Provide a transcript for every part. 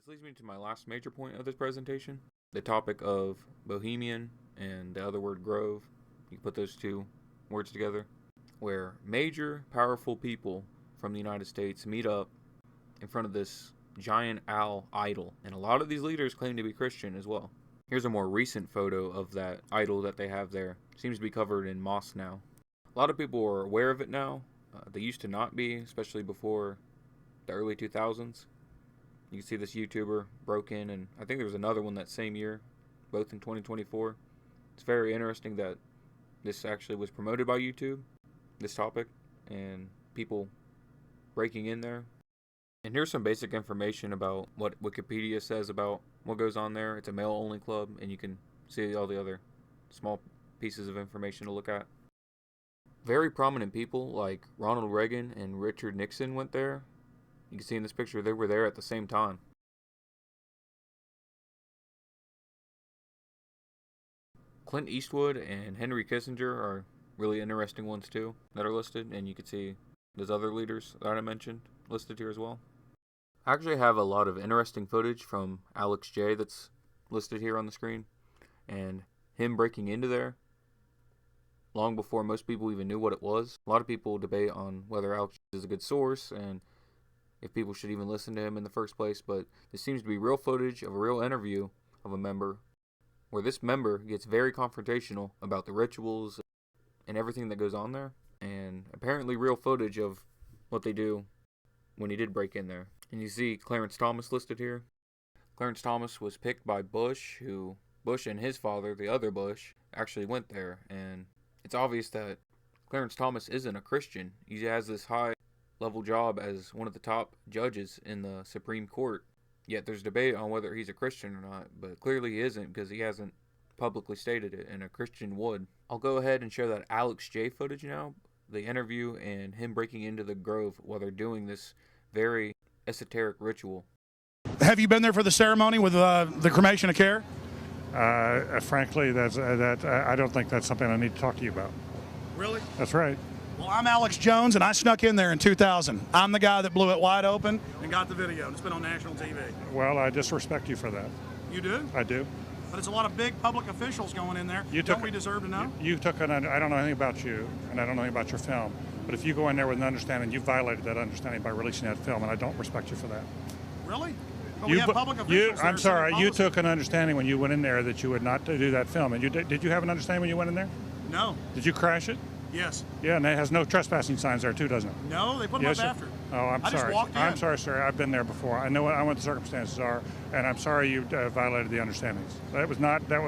leads me to my last major point of this presentation, the topic of Bohemian and the other word grove. You can put those two words together, where major, powerful people from the United States meet up in front of this giant owl idol. And a lot of these leaders claim to be Christian as well. Here's a more recent photo of that idol that they have there. Seems to be covered in moss now. A lot of people are aware of it now. They used to not be, especially before the early 2000s. You can see this YouTuber broke in, and I think there was another one that same year, both in 2024. It's very interesting that this actually was promoted by YouTube, this topic, and people breaking in there. And here's some basic information about what Wikipedia says about what goes on there. It's a male-only club, and you can see all the other small pieces of information to look at. Very prominent people like Ronald Reagan and Richard Nixon went there. You can see in this picture they were there at the same time. Clint Eastwood and Henry Kissinger are really interesting ones too that are listed, and you can see those other leaders that I mentioned listed here as well. I actually have a lot of interesting footage from Alex J that's listed here on the screen, and him breaking into there long before most people even knew what it was. A lot of people debate on whether Alex is a good source and if people should even listen to him in the first place, but this seems to be real footage of a real interview of a member where this member gets very confrontational about the rituals and everything that goes on there, and apparently real footage of what they do when he did break in there. And you see Clarence Thomas listed here. Clarence Thomas was picked by Bush, who Bush and his father, the other Bush, actually went there, and it's obvious that Clarence Thomas isn't a Christian. He has this high-level job as one of the top judges in the Supreme Court. Yet there's debate on whether he's a Christian or not, but clearly he isn't because he hasn't publicly stated it, and a Christian would. I'll go ahead and show that Alex J footage now, the interview and him breaking into the grove while they're doing this very esoteric ritual. Have you been there for the ceremony with the cremation of Carrey? Frankly, I don't think that's something I need to talk to you about. Really? That's right. Well, I'm Alex Jones, and I snuck in there in 2000. I'm the guy that blew it wide open and got the video, and it's been on national TV. Well, I disrespect you for that. You do? I do. But it's a lot of big public officials going in there. Don't we deserve to know? You took I don't know anything about you, and I don't know anything about your film. But if you go in there with an understanding, you violated that understanding by releasing that film, and I don't respect you for that. Really? But we have public officials. I'm sorry. You took an understanding when you went in there that you would not do that film. And did you have an understanding when you went in there? No. Did you crash it? Yes. Yeah, and it has no trespassing signs there too, doesn't it? No, they put them up after. Oh, I'm sorry. I just walked in. I'm sorry, sir. I've been there before. I know what the circumstances are, and I'm sorry you violated the understandings. That was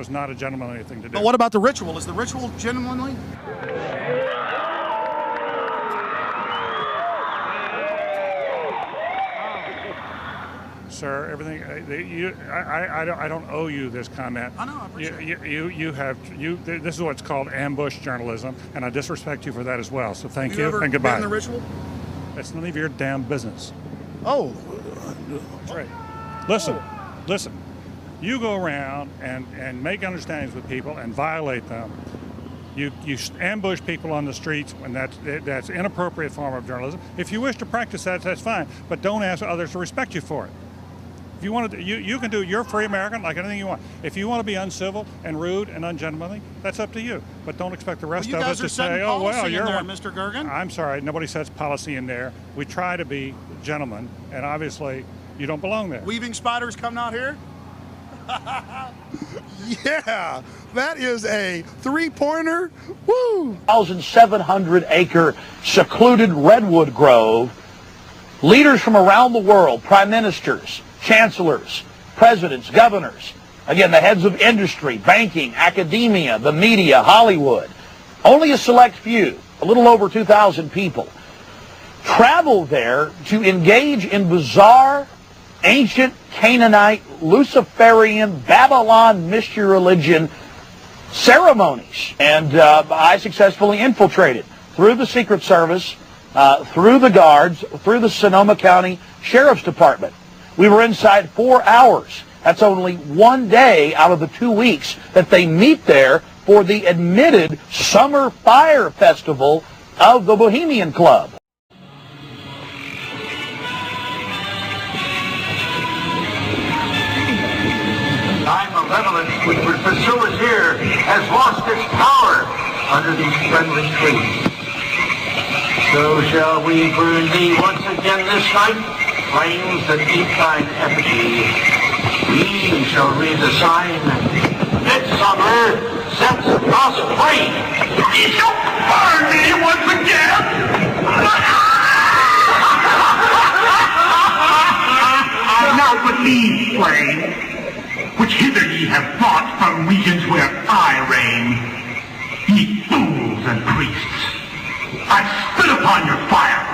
not a gentlemanly thing to do. But what about the ritual? Is the ritual genuinely? Sir, everything. I don't owe you this comment. I know. I appreciate it. This is what's called ambush journalism, and I disrespect you for that as well. So thank you ever and goodbye. Been in the ritual? It's none of your damn business. Oh. That's right. Listen. You go around and make understandings with people and violate them. You ambush people on the streets, and that's inappropriate form of journalism. If you wish to practice that, that's fine, but don't ask others to respect you for it. If you want to, you can do. You're a free American, like anything you want. If you want to be uncivil and rude and ungentlemanly, that's up to you. But don't expect the rest of us to say, "Oh, well, you're there, Mr. Gergen." I'm sorry, nobody sets policy in there. We try to be gentlemen, and obviously, you don't belong there. Weaving spiders coming out here. Yeah, that is a three-pointer. Woo! 1,700-acre secluded redwood grove. Leaders from around the world, prime ministers, chancellors, presidents, governors, again, the heads of industry, banking, academia, the media, Hollywood, only a select few, a little over 2,000 people, travel there to engage in bizarre, ancient Canaanite, Luciferian, Babylon mystery religion ceremonies. And I successfully infiltrated through the Secret Service, through the guards, through the Sonoma County Sheriff's Department. We were inside 4 hours. That's only one day out of the 2 weeks that they meet there for the admitted Summer Fire Festival of the Bohemian Club. malevolence which would pursue us here has lost its power under these friendly trees. So shall we burn thee once again this night, flames that eat thine effigy. We shall read the sign, Midsummer sets us free. You shall burn me once again. Now but these flames, which hither ye have brought from regions where I reign, ye fools and priests, I spit upon your fire.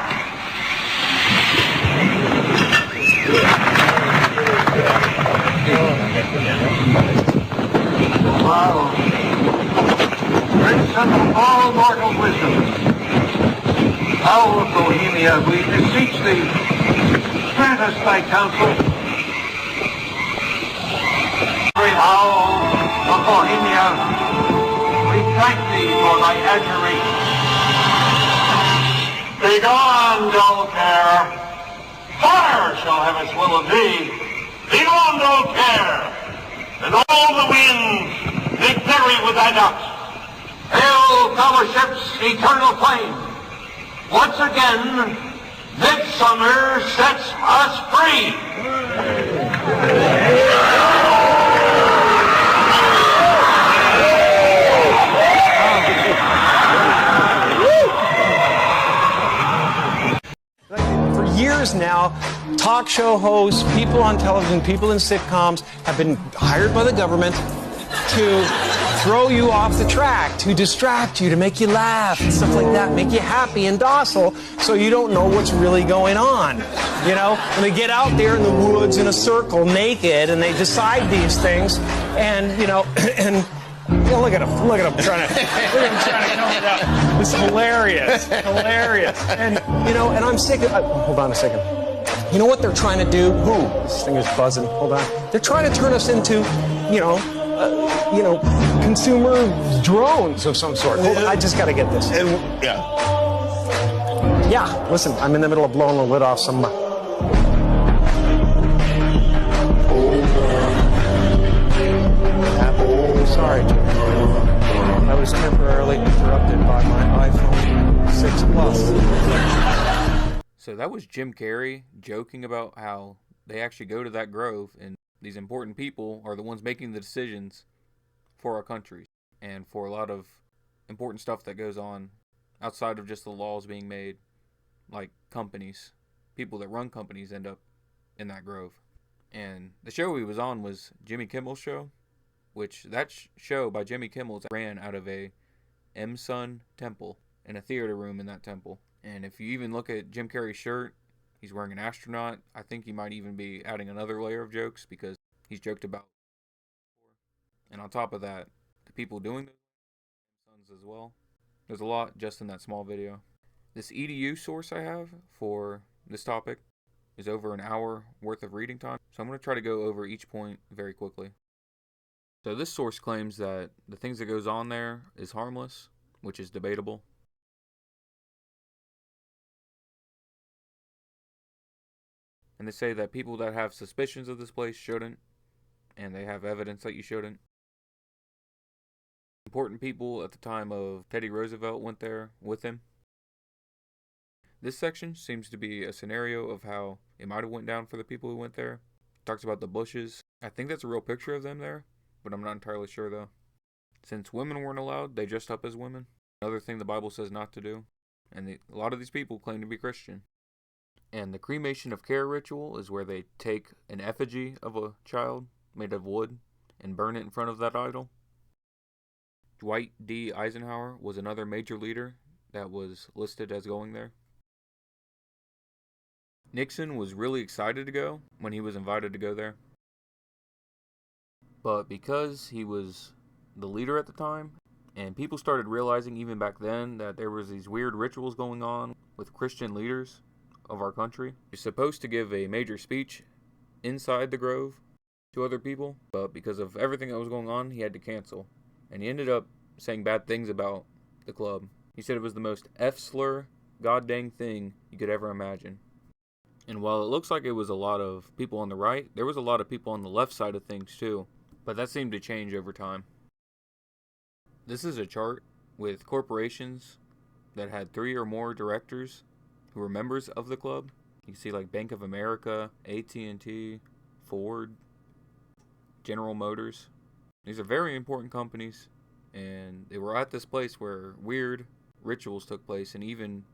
Wow. Great son of all mortal wisdom, Owl of Bohemia, we beseech thee, grant us thy counsel. Great Owl of Bohemia, we thank thee for thy admiration. Begone, dull care. Fire shall have its will of thee. Begone, dull care. And all the winds they bury with thy ducts. Hail, fellowship's eternal flame. Once again, midsummer sets us free. For years now, talk show hosts, people on television, people in sitcoms have been hired by the government to throw you off the track, to distract you, to make you laugh and stuff like that, make you happy and docile so you don't know what's really going on. You know, and they get out there in the woods in a circle naked and they decide these things and, you know, and look at him trying to come it up. It's hilarious. And, you know, and I'm sick of, hold on a second. You know what they're trying to do? This thing is buzzing. Hold on. They're trying to turn us into, consumer drones of some sort. Hold on, I just got to get this. Yeah, listen, I'm in the middle of blowing the lid off some... Sorry, Jim. I was temporarily interrupted by my iPhone 6 Plus. So that was Jim Carrey joking about how they actually go to that grove and these important people are the ones making the decisions for our country and for a lot of important stuff that goes on outside of just the laws being made, like companies. People that run companies end up in that grove. And the show he was on was Jimmy Kimmel's show, which that show by Jimmy Kimmel ran out of a M-Sun temple and a theater room in that temple. And if you even look at Jim Carrey's shirt, he's wearing an astronaut. I think he might even be adding another layer of jokes because he's joked about. And on top of that, the people doing the suns as well. There's a lot just in that small video. This EDU source I have for this topic is over an hour worth of reading time. So I'm going to try to go over each point very quickly. So this source claims that the things that goes on there is harmless, which is debatable. And they say that people that have suspicions of this place shouldn't, and they have evidence that you shouldn't. Important people at the time of Teddy Roosevelt went there with him. This section seems to be a scenario of how it might have went down for the people who went there. Talks about the bushes. I think that's a real picture of them there, but I'm not entirely sure though. Since women weren't allowed, they dressed up as women. Another thing the Bible says not to do. And a lot of these people claim to be Christian. And the cremation of care ritual is where they take an effigy of a child made of wood and burn it in front of that idol. Dwight D. Eisenhower was another major leader that was listed as going there. Nixon was really excited to go when he was invited to go there. But because he was the leader at the time, and people started realizing even back then that there was these weird rituals going on with Christian leaders of our country. He's supposed to give a major speech inside the grove to other people, but because of everything that was going on, he had to cancel. And he ended up saying bad things about the club. He said it was the most F-slur, god-dang thing you could ever imagine. And while it looks like it was a lot of people on the right, there was a lot of people on the left side of things too. but that seemed to change over time. This is a chart with corporations that had 3 or more directors who were members of the club. You can see like Bank of America, AT&T, Ford, General Motors. These are very important companies, and they were at this place where weird rituals took place and even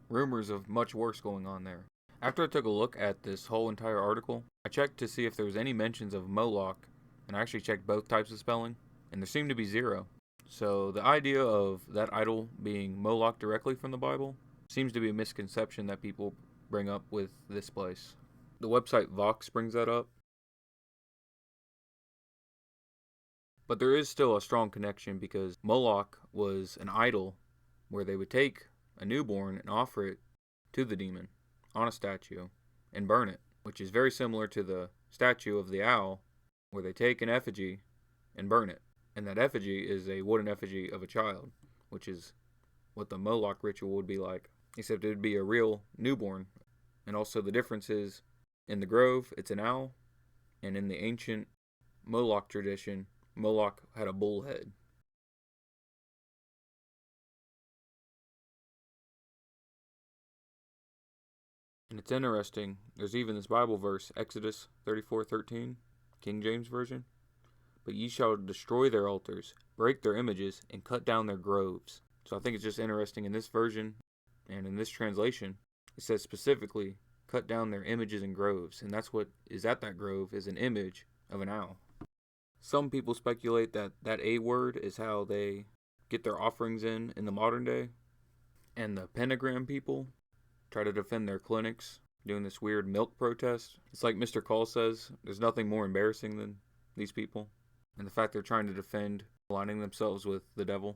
rumors of much worse going on there. After I took a look at this whole entire article, I checked to see if there was any mentions of Moloch, and I actually checked both types of spelling, and there seemed to be 0. So the idea of that idol being Moloch directly from the Bible seems to be a misconception that people bring up with this place. The website Vox brings that up. But there is still a strong connection because Moloch was an idol where they would take a newborn and offer it to the demon on a statue and burn it, which is very similar to the statue of the owl where they take an effigy and burn it. And that effigy is a wooden effigy of a child, which is what the Moloch ritual would be like, except it would be a real newborn. And also the difference is, in the grove, it's an owl, and in the ancient Moloch tradition, Moloch had a bull head. And it's interesting, there's even this Bible verse, Exodus 34:13, King James Version. But ye shall destroy their altars, break their images, and cut down their groves. So I think it's just interesting in this version, and in this translation, it says specifically, cut down their images and groves. And that's what is at that grove, is an image of an owl. Some people speculate that that A word is how they get their offerings in the modern day. And the pentagram people try to defend their clinics, doing this weird milk protest. It's like Mr. Call says, there's nothing more embarrassing than these people. And the fact they're trying to defend aligning themselves with the devil.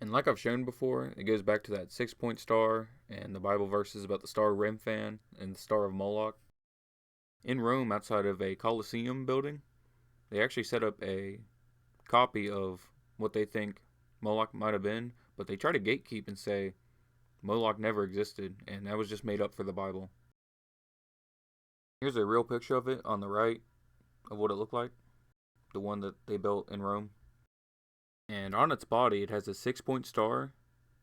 And like I've shown before, it goes back to that 6-point star and the Bible verses about the star Remphan and the star of Moloch. In Rome, outside of a Colosseum building, they actually set up a copy of what they think Moloch might have been, but they try to gatekeep and say Moloch never existed, and that was just made up for the Bible. Here's a real picture of it on the right of what it looked like. The one that they built in Rome. And on its body, it has a 6-point star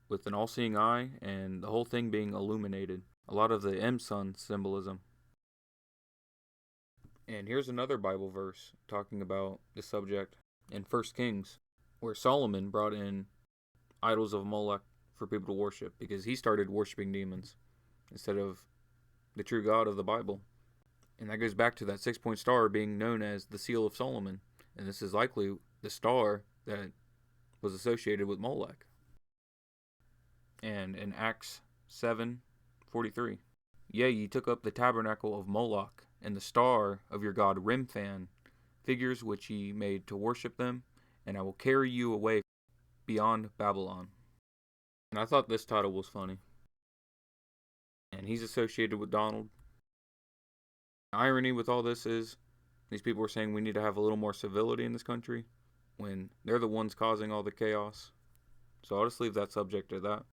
with an all-seeing eye and the whole thing being illuminated. A lot of the M-Sun symbolism. And here's another Bible verse talking about the subject in 1 Kings, where Solomon brought in idols of Molech for people to worship because he started worshiping demons instead of the true God of the Bible. And that goes back to that 6-point star being known as the Seal of Solomon. And this is likely the star that was associated with Molech. And in Acts 7:43, yea, ye took up the tabernacle of Moloch, and the star of your god Remphan, figures which ye made to worship them, and I will carry you away beyond Babylon. And I thought this title was funny. And he's associated with Donald. The irony with all this is, these people are saying we need to have a little more civility in this country when they're the ones causing all the chaos. So I'll just leave that subject to that.